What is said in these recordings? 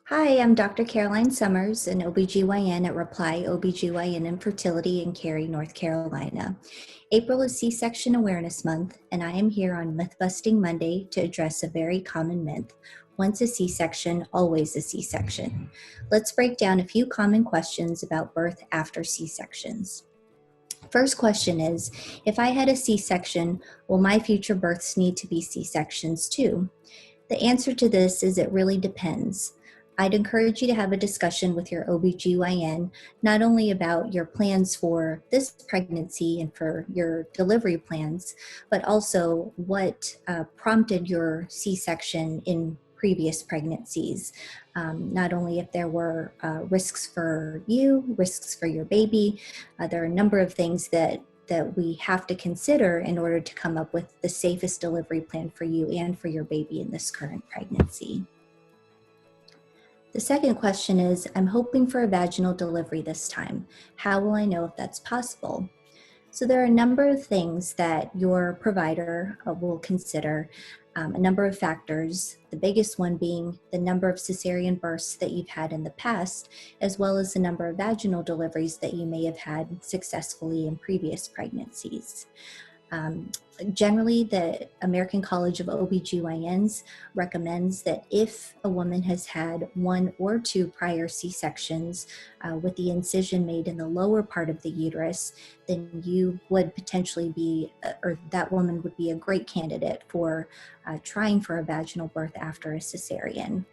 Hi, I'm Dr. Caroline Summers, an OBGYN at Reply OBGYN and Fertility in Cary, North Carolina. April is C-Section Awareness Month, and I am here on Myth Busting Monday to address a very common myth. Once a C-section, always a C-section. Let's break down a few common questions about birth after C-sections. First question is, if I had a C-section, will my future births need to be C-sections too? The answer to this is it really depends. I'd encourage you to have a discussion with your OBGYN, not only about your plans for this pregnancy and for your delivery plans, but also what prompted your C-section in previous pregnancies. Not only if there were risks for you, risks for your baby, there are a number of things that we have to consider in order to come up with the safest delivery plan for you and for your baby in this current pregnancy. The second question is, I'm hoping for a vaginal delivery this time. How will I know if that's possible? So there are a number of things that your provider will consider, a number of factors, the biggest one being the number of cesarean births that you've had in the past, as well as the number of vaginal deliveries that you may have had successfully in previous pregnancies. Generally, the American College of OBGYNs recommends that if a woman has had 1 or 2 prior C-sections with the incision made in the lower part of the uterus, then you would potentially be, or that woman would be a great candidate for trying for a vaginal birth after a cesarean.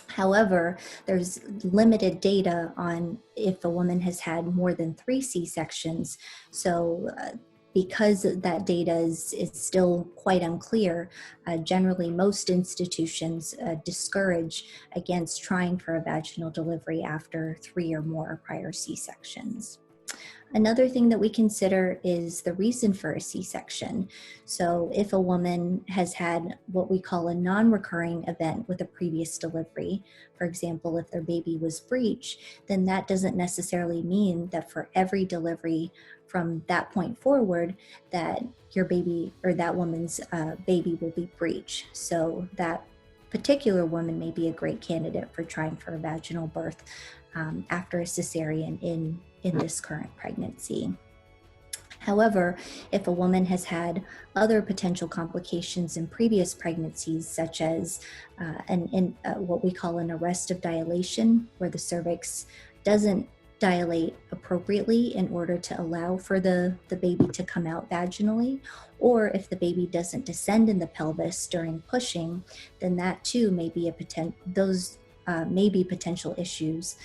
However, there's limited data on if a woman has had more than 3 C-sections. So because that data is still quite unclear, generally most institutions discourage against trying for a vaginal delivery after 3 or more prior C-sections. Another thing that we consider is the reason for a C-section. So if a woman has had what we call a non-recurring event with a previous delivery, for example, if their baby was breech, then that doesn't necessarily mean that for every delivery from that point forward that your baby or that woman's baby will be breech. So that particular woman may be a great candidate for trying for a vaginal birth after a cesarean in this current pregnancy. However, if a woman has had other potential complications in previous pregnancies, such as what we call an arrest of dilation, where the cervix doesn't dilate appropriately in order to allow for the baby to come out vaginally, or if the baby doesn't descend in the pelvis during pushing, then that too may be may be potential issues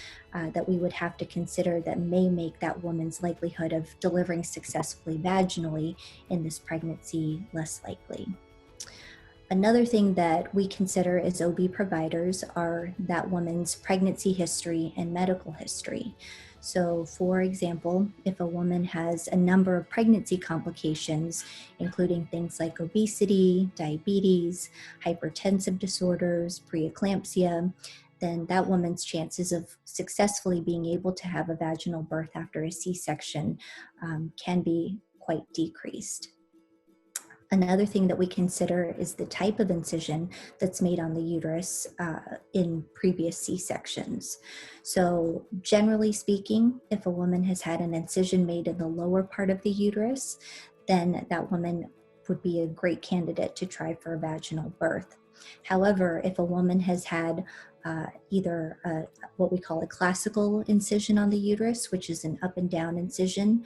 that we would have to consider that may make that woman's likelihood of delivering successfully vaginally in this pregnancy less likely. Another thing that we consider as OB providers are that woman's pregnancy history and medical history. So, for example, if a woman has a number of pregnancy complications, including things like obesity, diabetes, hypertensive disorders, preeclampsia, then that woman's chances of successfully being able to have a vaginal birth after a C-section can be quite decreased. Another thing that we consider is the type of incision that's made on the uterus in previous C-sections. So generally speaking, if a woman has had an incision made in the lower part of the uterus, then that woman would be a great candidate to try for a vaginal birth. However, if a woman has had either what we call a classical incision on the uterus, which is an up and down incision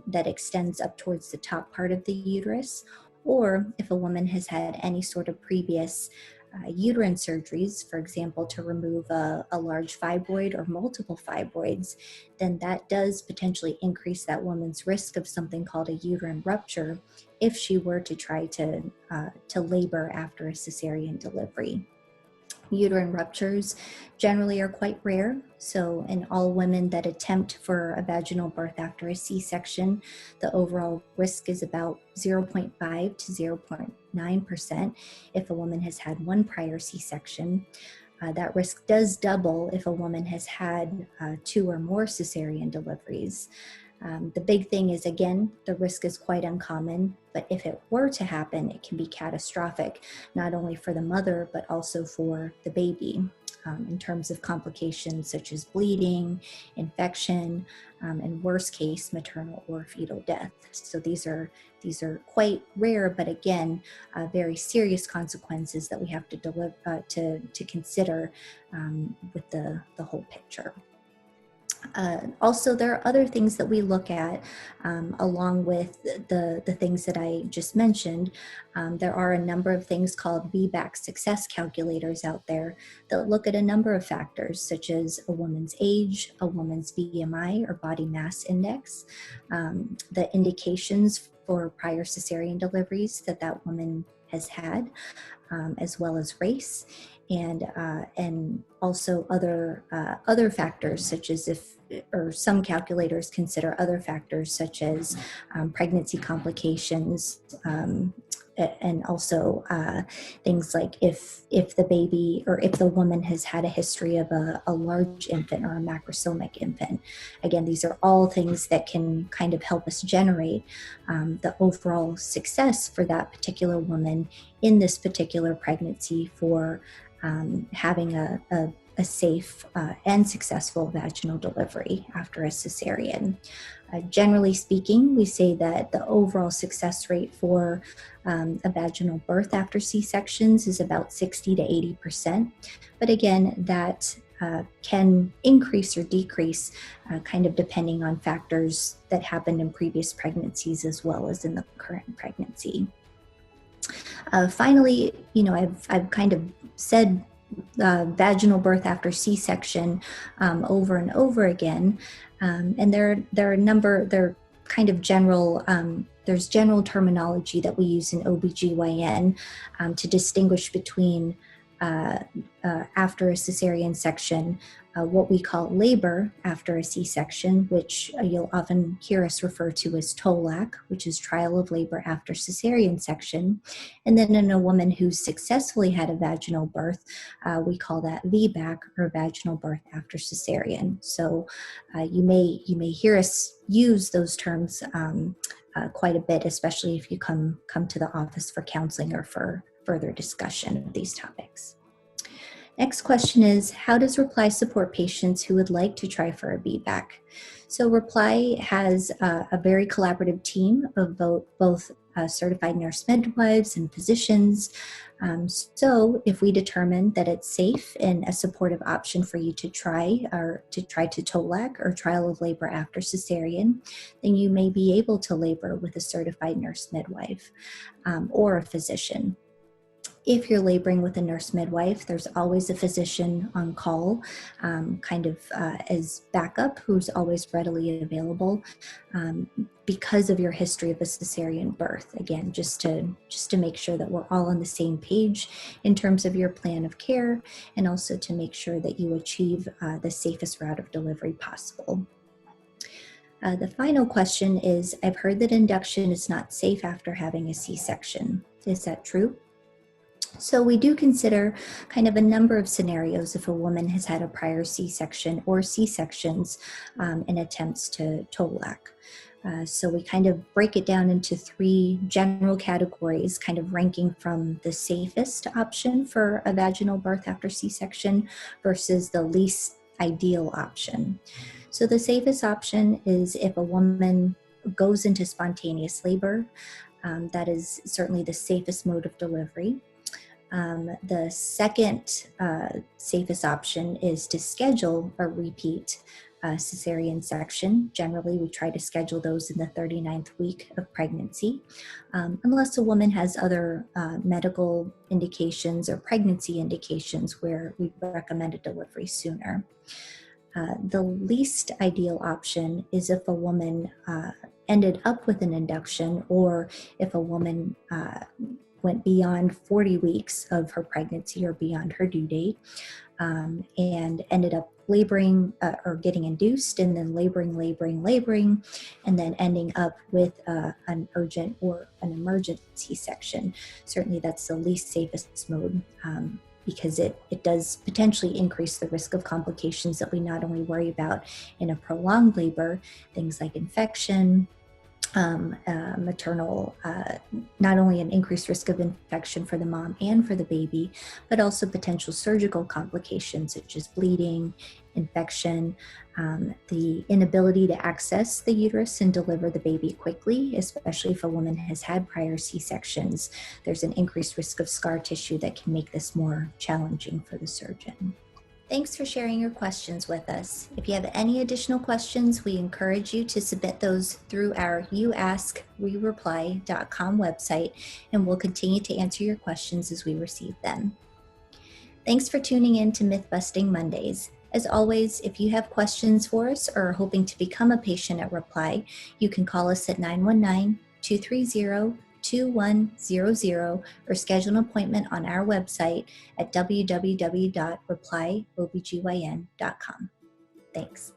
that extends up towards the top part of the uterus, or if a woman has had any sort of previous uterine surgeries, for example, to remove a large fibroid or multiple fibroids, then that does potentially increase that woman's risk of something called a uterine rupture if she were to try to labor after a cesarean delivery. Uterine ruptures generally are quite rare, so in all women that attempt for a vaginal birth after a C-section, the overall risk is about 0.5 to 0.9% if a woman has had 1 prior C-section. That risk does double if a woman has had 2 or more cesarean deliveries. The big thing is, again, the risk is quite uncommon, but if it were to happen, it can be catastrophic, not only for the mother, but also for the baby. In terms of complications such as bleeding, infection, and worst case, maternal or fetal death. So these are quite rare, but again, very serious consequences that we have to consider with the whole picture. Also, there are other things that we look at along with the things that I just mentioned. There are a number of things called VBAC success calculators out there that look at a number of factors, such as a woman's age, a woman's BMI or body mass index, the indications for prior cesarean deliveries that woman has had, as well as race, and also other factors, such as some calculators consider other factors such as pregnancy complications, and also things like if the baby or if the woman has had a history of a large infant or a macrosomic infant. Again, these are all things that can kind of help us generate the overall success for that particular woman in this particular pregnancy for having a safe and successful vaginal delivery after a cesarean. Generally speaking, we say that the overall success rate for a vaginal birth after C-sections is about 60 to 80%. But again, that can increase or decrease kind of depending on factors that happened in previous pregnancies as well as in the current pregnancy. Finally, I've kind of said vaginal birth after C-section over and over again, and there are a number. There kind of general. There's general terminology that we use in OBGYN to distinguish between after a cesarean section, what we call labor after a C-section, which you'll often hear us refer to as TOLAC, which is trial of labor after cesarean section. And then in a woman who's successfully had a vaginal birth, we call that VBAC, or vaginal birth after cesarean. So you may hear us use those terms quite a bit, especially if you come to the office for counseling or for further discussion of these topics. Next question is, how does Reply support patients who would like to try for a VBAC? So Reply has a very collaborative team of both certified nurse midwives and physicians. So if we determine that it's safe and a supportive option for you to try to TOLAC or trial of labor after cesarean, then you may be able to labor with a certified nurse midwife or a physician. If you're laboring with a nurse midwife, there's always a physician on call, as backup, who's always readily available because of your history of a cesarean birth. Again, just to make sure that we're all on the same page in terms of your plan of care, and also to make sure that you achieve the safest route of delivery possible. The final question is, I've heard that induction is not safe after having a C-section. Is that true? So we do consider kind of a number of scenarios if a woman has had a prior C-section or C-sections in attempts to TOLAC. So we kind of break it down into three general categories, kind of ranking from the safest option for a vaginal birth after C-section versus the least ideal option. So the safest option is if a woman goes into spontaneous labor. That is certainly the safest mode of delivery. The second safest option is to schedule a repeat cesarean section. Generally, we try to schedule those in the 39th week of pregnancy, unless a woman has other medical indications or pregnancy indications where we recommend a delivery sooner. The least ideal option is if a woman ended up with an induction, or if a woman went beyond 40 weeks of her pregnancy or beyond her due date, and ended up laboring or getting induced and then laboring, and then ending up with an urgent or an emergency section. Certainly that's the least safest mode because it does potentially increase the risk of complications that we not only worry about in a prolonged labor, things like infection, maternal, not only an increased risk of infection for the mom and for the baby, but also potential surgical complications such as bleeding, infection, the inability to access the uterus and deliver the baby quickly, especially if a woman has had prior C-sections. There's an increased risk of scar tissue that can make this more challenging for the surgeon. Thanks for sharing your questions with us. If you have any additional questions, we encourage you to submit those through our youaskwereply.com website, and we'll continue to answer your questions as we receive them. Thanks for tuning in to Myth Busting Mondays. As always, if you have questions for us or are hoping to become a patient at Reply, you can call us at 919-230-2100 or schedule an appointment on our website at www.replyobgyn.com. Thanks.